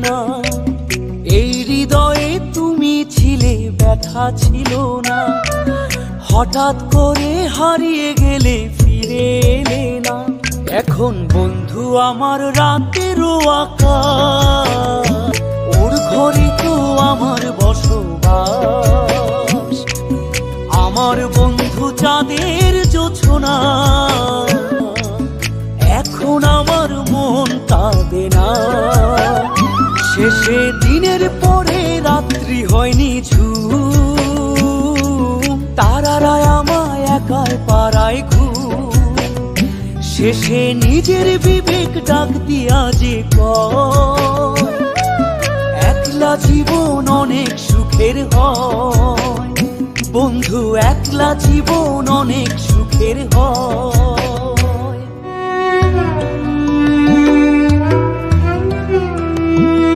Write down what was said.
না। এই হৃদয়ে তুমি ছিলে, ব্যথা ছিল না। হঠাৎ করে হারিয়ে গেলে, ফিরে এলে না। এখন বন্ধু আমার রাতেরও আকাশ, ওর ঘরে তো আমার বসবাস। আমার বন্ধু চাঁদের জোছনা, এখন আমার মন কাঁদে না। শেষে দিনের পরে রাত্রি হয়নি ঝুম, তারারা আমায় একাই পাড়ায় ঘুম। শেষে নিজের বিবেক ডাক দিয়া যে কয়, একলা জীবন অনেক সুখের হয় বন্ধু, একলা জীবন অনেক সুখের হয়।